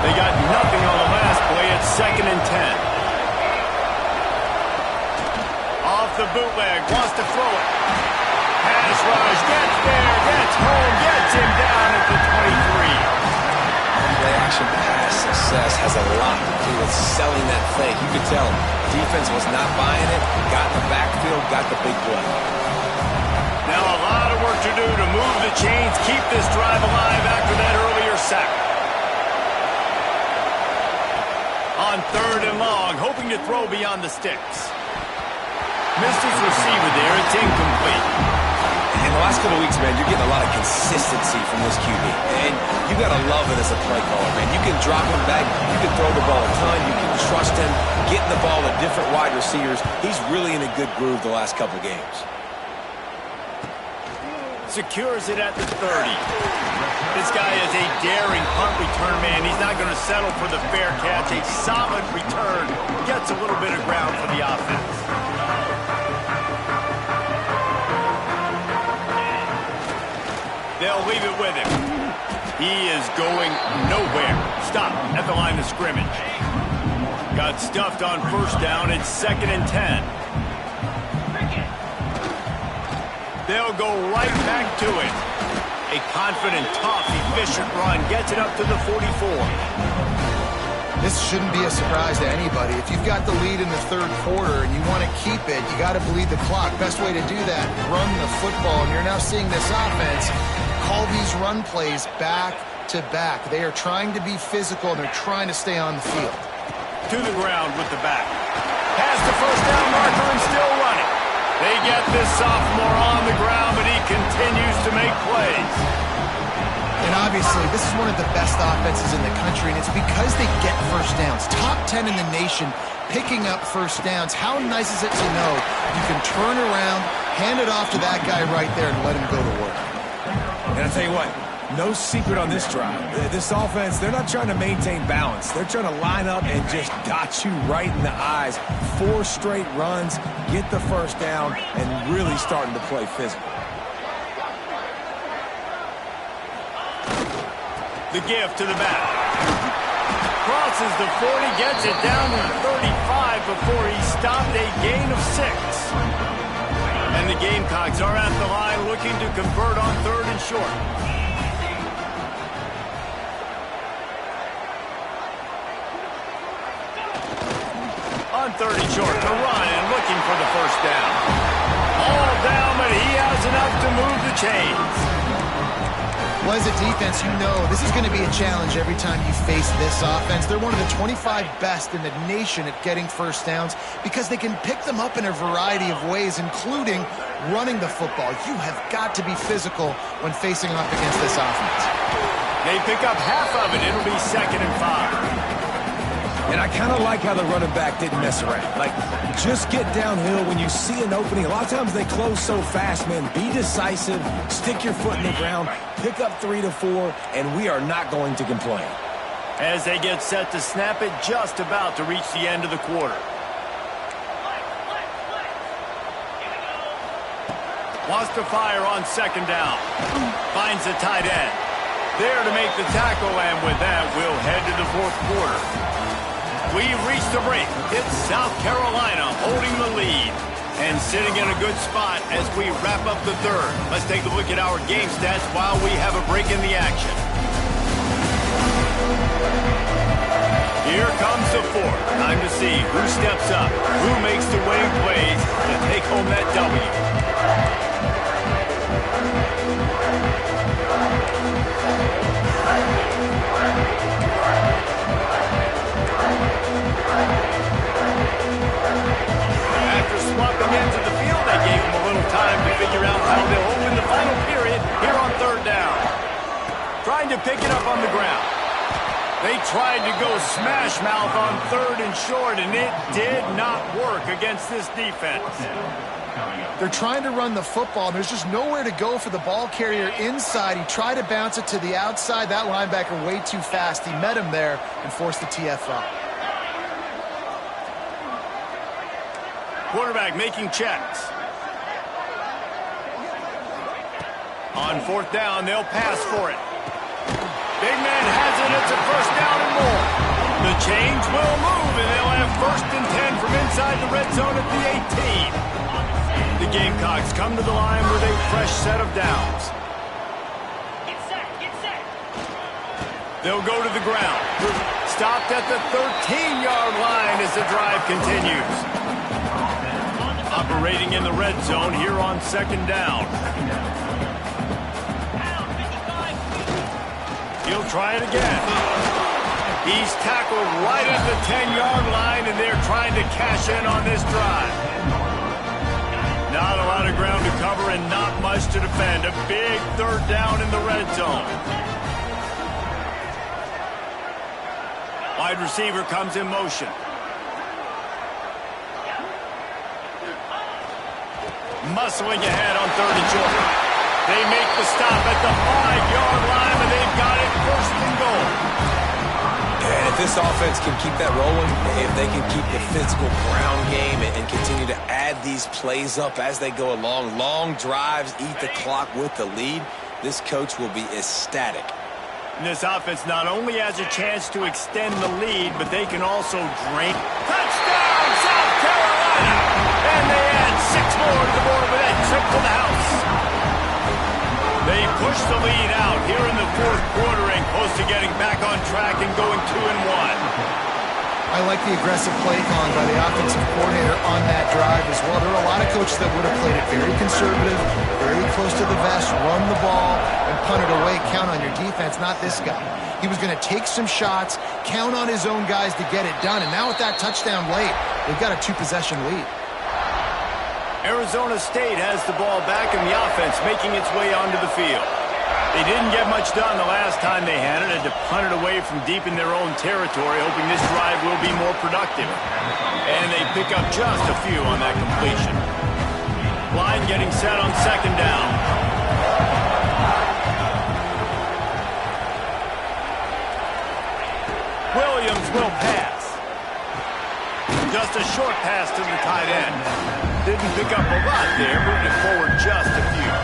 They got nothing on the last play. It's 2nd and 10. Off the bootleg, wants to throw it. Pass rush, gets there, gets home, gets him down at the 23. Play-action pass success has a lot to do with selling that fake. You could tell defense was not buying it, got in the backfield, got the big play. Now a lot of work to do to move the chains, keep this drive alive after that earlier sack. On 3rd and long, hoping to throw beyond the sticks. Missed his receiver there, it's incomplete. In the last couple of weeks, man, you're getting a lot of consistency from this QB. And you got to love it as a play caller, man. You can drop him back. You can throw the ball a ton. You can trust him, getting the ball to different wide receivers. He's really in a good groove the last couple of games. Secures it at the 30. This guy is a daring punt return man. He's not going to settle for the fair catch. A solid return. Gets a little bit of ground for the offense. They'll leave it with him. He is going nowhere. Stop at the line of scrimmage. Got stuffed on 1st down. It's 2nd and 10. They'll go right back to it. A confident, tough, efficient run. Gets it up to the 44. This shouldn't be a surprise to anybody. If you've got the lead in the third quarter and you want to keep it, you got to bleed the clock. Best way to do that, run the football. And you're now seeing this offense call these run plays back to back. They are trying to be physical, and they're trying to stay on the field. To the ground with the back. Past the first down marker and still running. They get this sophomore on the ground, but he continues to make plays. And obviously, this is one of the best offenses in the country, and it's because they get first downs. Top 10 in the nation picking up first downs. How nice is it to know you can turn around, hand it off to that guy right there, and let him go to work. And I'll tell you what, no secret on this drive. This offense, they're not trying to maintain balance. They're trying to line up and just dot you right in the eyes. 4 straight runs, get the first down, and really starting to play physical. The give to the back. Crosses the 40, gets it down to the 35 before he stopped, a gain of 6. And the Gamecocks are at the line looking to convert on 3rd and short. On 3rd and short, to run and looking for the first down. All down, but he has enough to move the chains. Well, as a defense, you know this is going to be a challenge every time you face this offense. They're one of the 25 best in the nation at getting first downs because they can pick them up in a variety of ways, including running the football. You have got to be physical when facing off against this offense. They pick up half of it. It'll be 2nd and 5. And I kind of like how the running back didn't mess around. Like, just get downhill when you see an opening. A lot of times they close so fast, man. Be decisive, stick your foot in the ground, pick up 3 to 4, and we are not going to complain. As they get set to snap it, just about to reach the end of the quarter. Wants to fire on 2nd down. Finds the tight end. There to make the tackle, and with that, we'll head to the 4th quarter. We've reached the break. It's South Carolina holding the lead and sitting in a good spot as we wrap up the 3rd. Let's take a look at our game stats while we have a break in the action. Here comes the 4th. Time to see who steps up, who makes the winning plays to take home that W. After swapping into the field, they gave him a little time to figure out how they'll open the final period here on 3rd down. Trying to pick it up on the ground. They tried to go smash mouth on 3rd and short, and it did not work against this defense. They're trying to run the football, and there's just nowhere to go for the ball carrier inside. He tried to bounce it to the outside. That linebacker way too fast. He met him there and forced the TFL. Quarterback making checks. On 4th down, they'll pass for it. Big man has it. It's a first down and more. The chains will move, and they'll have 1st and 10 from inside the red zone at the 18. The Gamecocks come to the line with a fresh set of downs. Get set. They'll go to the ground. Stopped at the 13-yard line as the drive continues. Operating in the red zone here on 2nd down. He'll try it again. He's tackled right at the 10-yard line, and they're trying to cash in on this drive. Not a lot of ground to cover and not much to defend. A big 3rd down in the red zone. Wide receiver comes in motion. Muscling ahead on 3rd and short. They make the stop at the 5-yard line, and they've got it 1st and goal. And if this offense can keep that rolling, if they can keep the physical ground game and continue to add these plays up as they go along, long drives, eat the clock with the lead, this coach will be ecstatic. And this offense not only has a chance to extend the lead, but they can also drain. Touchdown, South Carolina! And they add 6 more to the board with that trip to the house. They push the lead out here in the 4th quarter and close to getting back on track and going 2-1. I like the aggressive play calling by the offensive coordinator on that drive as well. There were a lot of coaches that would have played it very conservative, very close to the vest, run the ball, and punt it away. Count on your defense, not this guy. He was going to take some shots, count on his own guys to get it done. And now with that touchdown late, they've got a 2-possession lead. Arizona State has the ball back and the offense making its way onto the field. They didn't get much done the last time they had it. Had to punt it away from deep in their own territory, hoping this drive will be more productive. And they pick up just a few on that completion. Line getting set on second down. Williams will pass. Just a short pass to the tight end. Didn't pick up a lot there, moving it forward just a few.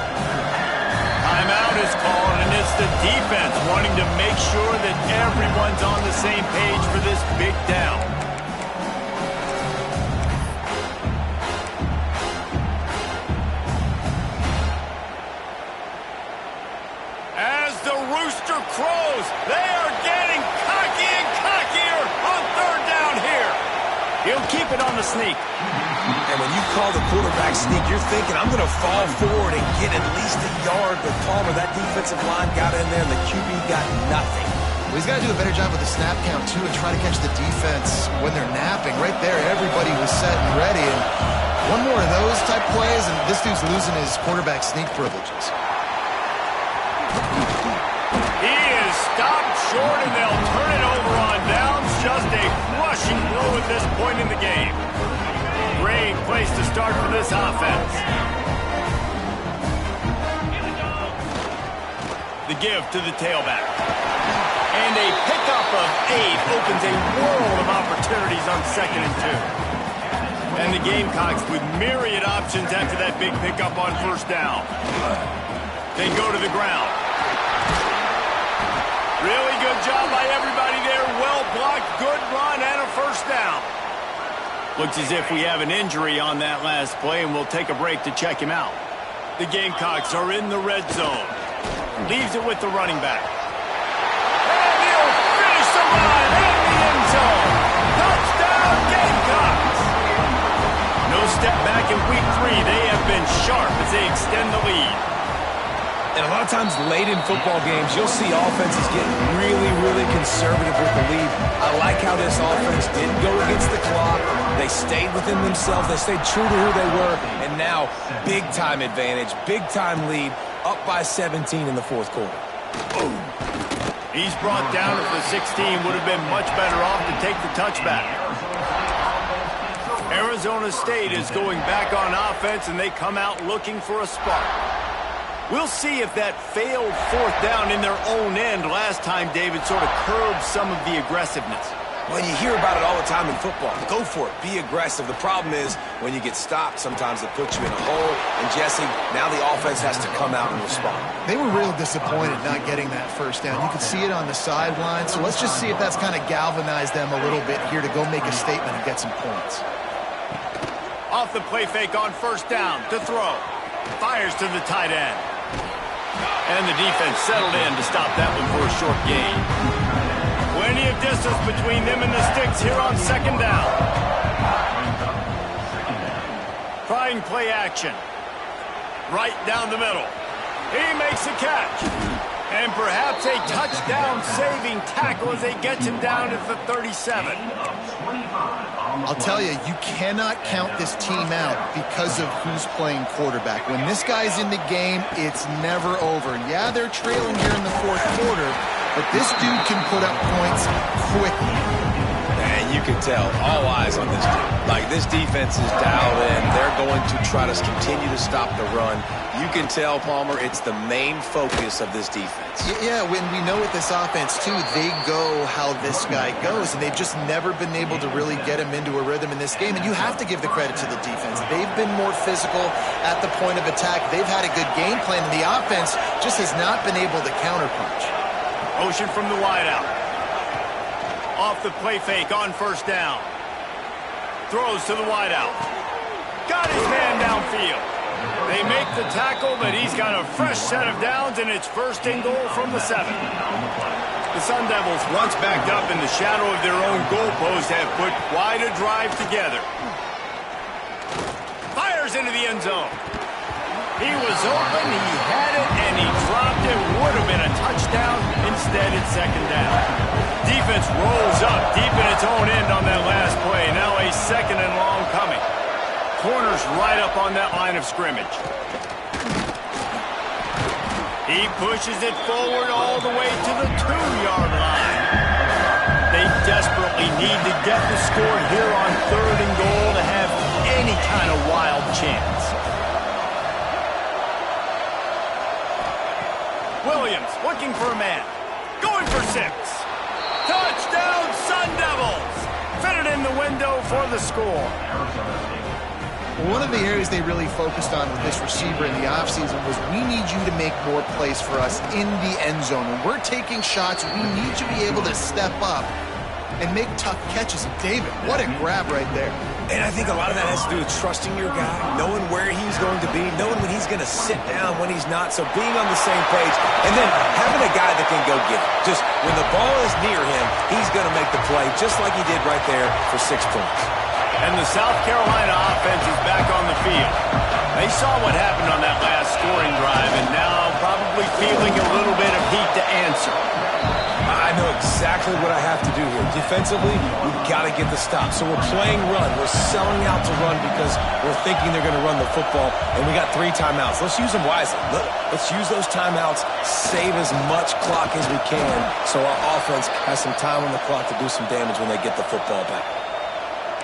Timeout is called, and it's the defense wanting to make sure that everyone's on the same page for this big down. As the rooster crows, they are getting cocky and cockier on third down here. He'll keep it on the sneak. And when you call the quarterback sneak, you're thinking, I'm going to fall forward and get at least a yard. But Palmer, that defensive line got in there, and the QB got nothing. Well, he's got to do a better job with the snap count, too, and try to catch the defense when they're napping. Right there, everybody was set and ready. And one more of those type plays, and this dude's losing his quarterback sneak privileges. He is stopped short, and they'll turn it over on downs. Just a crushing blow at this point in the game. Great place to start for this offense. The give to the tailback. And a pickup of 8 opens a world of opportunities on 2nd and 2. And the Gamecocks with myriad options after that big pickup on 1st down. They go to the ground. Really good job by everybody there. Well blocked, good run, and a 1st down. Looks as if we have an injury on that last play, and we'll take a break to check him out. The Gamecocks are in the red zone. Leaves it with the running back. And he'll finish the run in the end zone. Touchdown, Gamecocks! No step back in week 3. They have been sharp as they extend the lead. And a lot of times late in football games, you'll see offenses get really, really conservative with the lead. I like how this offense didn't go against the clock. They stayed within themselves. They stayed true to who they were. And now, big-time advantage, big-time lead, up by 17 in the 4th quarter. Boom. He's brought down at the 16. Would have been much better off to take the touchback. Arizona State is going back on offense, and they come out looking for a spark. We'll see if that failed 4th down in their own end last time, David, sort of curbed some of the aggressiveness. Well, you hear about it all the time in football. Go for it. Be aggressive. The problem is when you get stopped, sometimes it puts you in a hole. And, Jesse, now the offense has to come out and respond. They were real disappointed not getting that 1st down. You could see it on the sideline. So let's just see if that's kind of galvanized them a little bit here to go make a statement and get some points. Off the play fake on 1st down to throw. Fires to the tight end. And the defense settled in to stop that one for a short gain. Plenty of distance between them and the sticks here on 2nd down. Trying play action. Right down the middle. He makes a catch. And perhaps a touchdown-saving tackle as they get him down at the 37. I'll tell you, you cannot count this team out because of who's playing quarterback. When this guy's in the game, it's never over. Yeah, they're trailing here in the 4th quarter, but this dude can put up points quickly. And you can tell, all eyes on this dude. Like, this defense is dialed in. They're going to try to continue to stop the run. You can tell, Palmer, it's the main focus of this defense. Yeah, when we know with this offense, too, they go how this guy goes, and they've just never been able to really get him into a rhythm in this game, and you have to give the credit to the defense. They've been more physical at the point of attack. They've had a good game plan, and the offense just has not been able to counterpunch. Motion from the wideout. Off the play fake on 1st down. Throws to the wideout. Got his man downfield. They make the tackle, but he's got a fresh set of downs, and it's 1st and goal from the 7. The Sun Devils, once backed up in the shadow of their own goalpost, have put quite a drive together. Fires into the end zone. He was open, he had it, and he dropped it. Would have been a touchdown. Instead, it's second down. Defense rolls up deep in its own end on that last play. Now a second and long coming. Corner's right up on that line of scrimmage. He pushes it forward all the way to the 2-yard line. They desperately need to get the score here on 3rd and goal to have any kind of wild chance. Williams looking for a man. Going for 6. Touchdown, Sun Devils! Fitted in the window for the score. One of the areas they really focused on with this receiver in the offseason was we need you to make more plays for us in the end zone. When we're taking shots, we need you to be able to step up and make tough catches. And David, what a grab right there. And I think a lot of that has to do with trusting your guy, knowing where he's going to be, knowing when he's going to sit down, when he's not. So being on the same page, and then having a guy that can go get it. Just when the ball is near him, he's going to make the play, just like he did right there for 6 points. And the South Carolina offense is back on the field. They saw what happened on that last scoring drive, and now probably feeling a little bit of heat to answer. I know exactly what I have to do here. Defensively, we've got to get the stop. So we're playing run. We're selling out to run because we're thinking they're going to run the football, and we got 3 timeouts. Let's use them wisely. Let's use those timeouts, save as much clock as we can so our offense has some time on the clock to do some damage when they get the football back.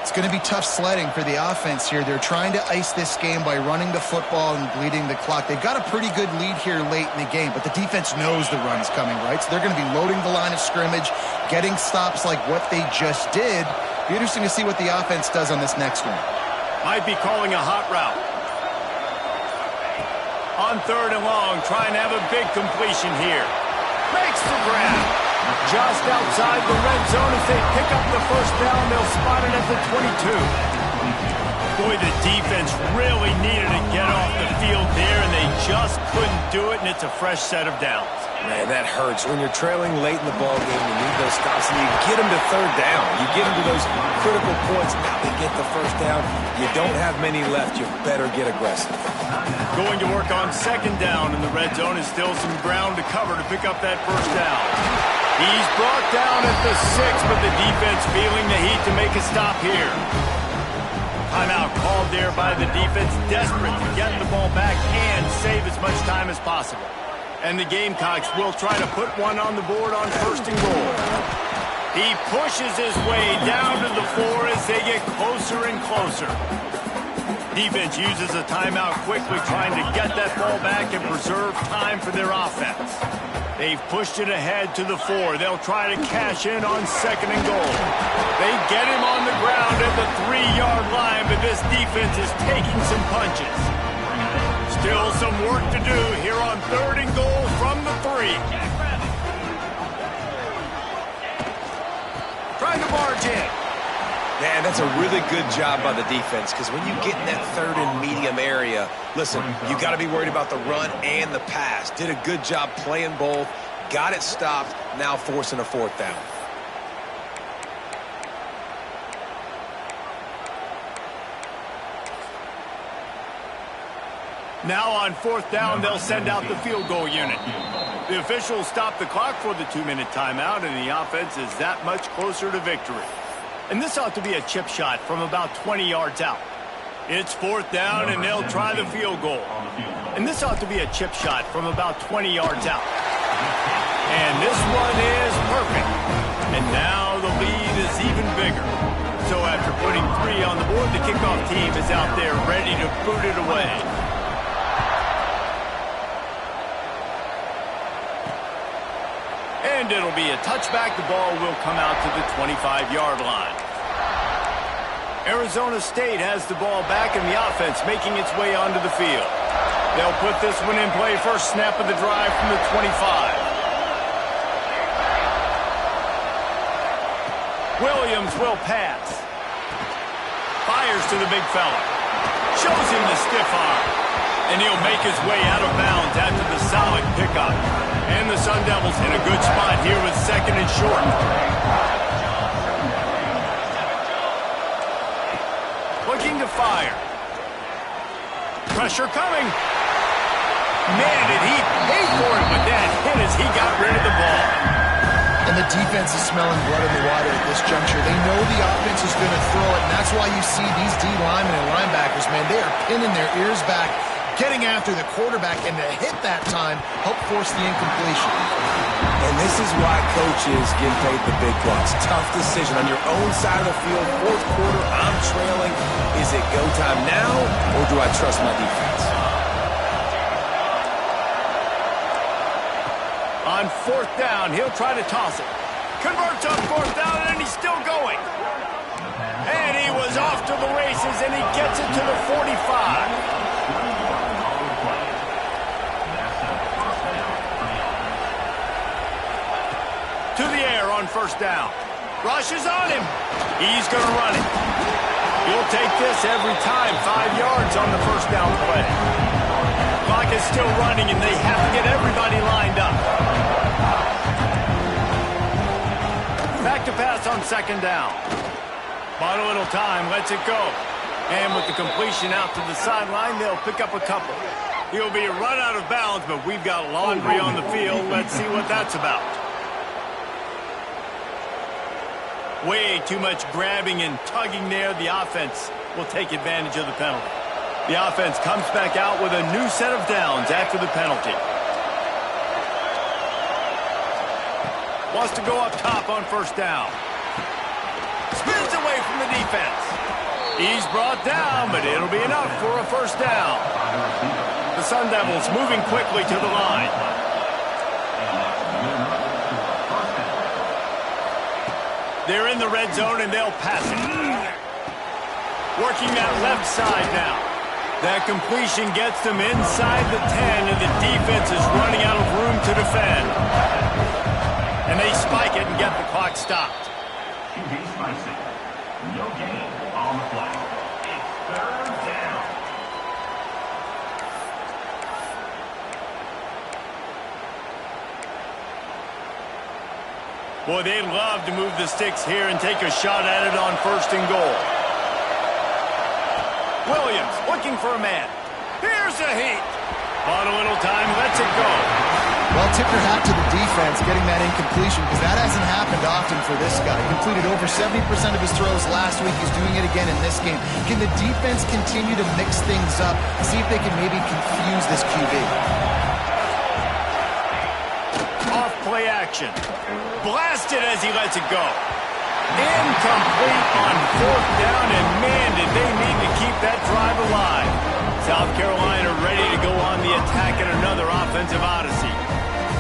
It's going to be tough sledding for the offense here. They're trying to ice this game by running the football and bleeding the clock. They've got a pretty good lead here late in the game, but the defense knows the run's coming, right? So they're going to be loading the line of scrimmage, getting stops like what they just did. Be interesting to see what the offense does on this next one. Might be calling a hot route. On 3rd and long, trying to have a big completion here. Makes the grab. Just outside the red zone as they pick up the first down. They'll spot it at the 22. Boy, the defense really needed to get off the field there, and they just couldn't do it, and it's a fresh set of downs. Man, that hurts. When you're trailing late in the ball game, you need those stops, and you get them to 3rd down. You get them to those critical points. Now they get the first down. You don't have many left. You better get aggressive. Going to work on 2nd down, and the red zone is still some ground to cover to pick up that first down. He's brought down at the 6, but the defense feeling the heat to make a stop here. Timeout called there by the defense, desperate to get the ball back and save as much time as possible. And the Gamecocks will try to put one on the board on 1st and goal. He pushes his way down to the 4 as they get closer and closer. Defense uses a timeout quickly, trying to get that ball back and preserve time for their offense. They've pushed it ahead to the 4. They'll try to cash in on 2nd and goal. They get him on the ground at the 3-yard line, but this defense is taking some punches. Still some work to do here on 3rd and goal from the 3. Trying to barge in. Man, that's a really good job by the defense, because when you get in that 3rd and medium area, listen, you got to be worried about the run and the pass. Did a good job playing both, got it stopped, now forcing a 4th down. Now on 4th down, they'll send out the field goal unit. The officials stop the clock for the 2-minute timeout, and the offense is that much closer to victory. And this ought to be a chip shot from about 20 yards out. It's 4th down, and they'll try the field goal. And this ought to be a chip shot from about 20 yards out. And this one is perfect. And now the lead is even bigger. So after putting 3 on the board, the kickoff team is out there ready to boot it away. And it'll be a touchback. The ball will come out to the 25-yard line. Arizona State has the ball back, and the offense making its way onto the field. They'll put this one in play. First snap of the drive from the 25. Williams will pass. Fires to the big fella. Shows him the stiff arm. And he'll make his way out of bounds after the solid pickup. And the Sun Devils in a good spot here with 2nd and short. Looking to fire. Pressure coming. Man, did he pay for it with that hit as he got rid of the ball. And the defense is smelling blood in the water at this juncture. They know the offense is going to throw it, and that's why you see these D linemen and linebackers, man, they are pinning their ears back, getting after the quarterback, and the hit that time helped force the incompletion. And this is why coaches get paid the big bucks. Tough decision on your own side of the field. 4th quarter, I'm trailing. Is it go time now, or do I trust my defense? On 4th down, he'll try to toss it. Converts on 4th down, and he's still going. And he was off to the races, and he gets it to the 45. To the air on 1st down. Rushes on him. He's going to run it. He'll take this every time. 5 yards on the 1st down play. Clock is still running, and they have to get everybody lined up. Back to pass on 2nd down. Bought a little time, lets it go. And with the completion out to the sideline, they'll pick up a couple. He'll be run out of bounds, but we've got laundry on the field. Let's see what that's about. Way too much grabbing and tugging there. The offense will take advantage of the penalty. The offense comes back out with a new set of downs after the penalty. Wants to go up top on 1st down. Spins away from the defense. He's brought down, but it'll be enough for a 1st down. The Sun Devils moving quickly to the line. They're in the red zone, and they'll pass it. Working that left side now. That completion gets them inside the 10, and the defense is running out of room to defend. And they spike it and get the clock stopped. QB spicing. No gain on the play. It's 3rd down. Boy, they'd love to move the sticks here and take a shot at it on 1st and goal. Williams looking for a man. Here's a heat. Bought a little time, lets it go. Well, tip your hat to the defense getting that incompletion, because that hasn't happened often for this guy. He completed over 70% of his throws last week. He's doing it again in this game. Can the defense continue to mix things up, see if they can maybe confuse this QB? Off play action. Blasted as he lets it go. Incomplete on 4th down, and man, did they need to keep that drive alive. South Carolina ready to go on the attack in another offensive odyssey.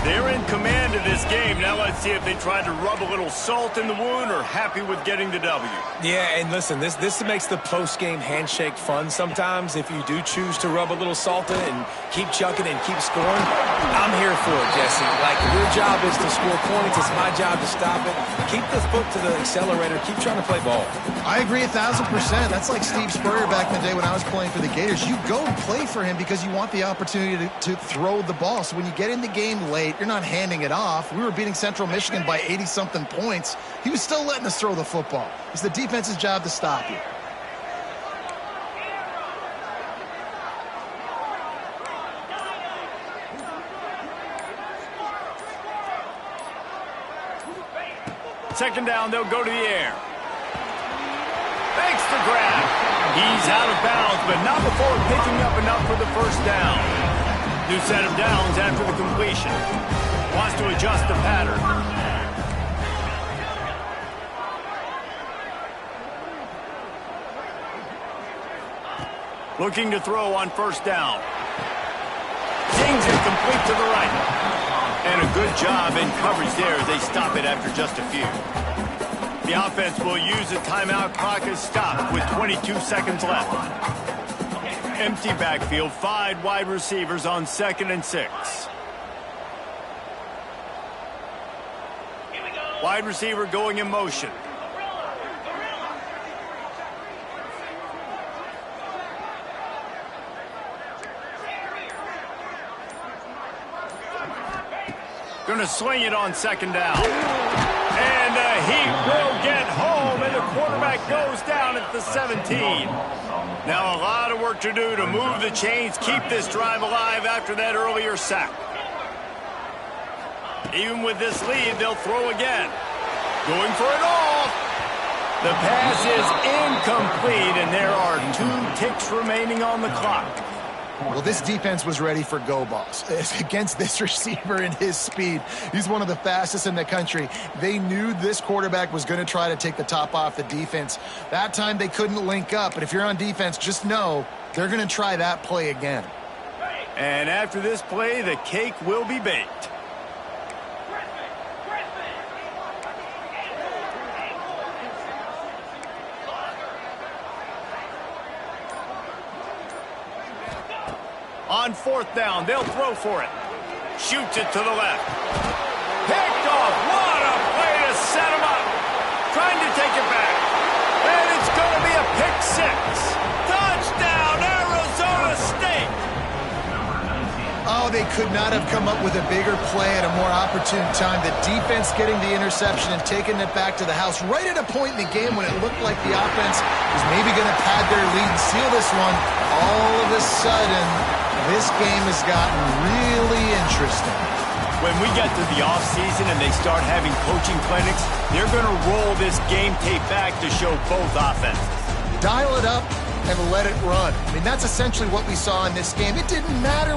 They're in command of this game. Now let's see if they try to rub a little salt in the wound or happy with getting the W. Yeah, and listen, this makes the post-game handshake fun sometimes. If you do choose to rub a little salt in it and keep chucking and keep scoring, I'm here for it, Jesse. Like, your job is to score points. It's my job to stop it. Keep the foot to the accelerator. Keep trying to play ball. I agree 1,000%. That's like Steve Spurrier back in the day when I was playing for the Gators. You go and play for him because you want the opportunity to throw the ball. So when you get in the game late, you're not handing it off. We were beating Central Michigan by 80-something points. He was still letting us throw the football. It's the defense's job to stop you. Second down, they'll go to the air. Makes the grab. He's out of bounds, but not before picking up enough for the 1st down. New set of downs after the completion. Wants to adjust the pattern. Looking to throw on 1st down. Zings it complete to the right. And a good job in coverage there as they stop it after just a few. The offense will use a timeout. Clock is stopped with 22 seconds left. Empty backfield, 5 wide receivers on 2nd and 6. Wide receiver going in motion. Going to swing it on second down. And he will get home, and the quarterback goes down at the 17. Now a lot of work to do to move the chains, keep this drive alive after that earlier sack. Even with this lead, they'll throw again. Going for it all. The pass is incomplete, and there are 2 ticks remaining on the clock. Well, this defense was ready for go balls. Against this receiver and his speed, he's one of the fastest in the country. They knew this quarterback was going to try to take the top off the defense. That time they couldn't link up, but if you're on defense, just know they're going to try that play again. And after this play, the cake will be baked. On 4th down, they'll throw for it. Shoots it to the left. Picked off. What a play to set him up. Trying to take it back. And it's going to be a pick 6. Touchdown, Arizona State. Oh, they could not have come up with a bigger play at a more opportune time. The defense getting the interception and taking it back to the house right at a point in the game when it looked like the offense was maybe going to pad their lead and seal this one. All of a sudden, this game has gotten really interesting. When we get to the offseason and they start having coaching clinics, they're going to roll this game tape back to show both offenses. Dial it up and let it run. I mean, that's essentially what we saw in this game. It didn't matter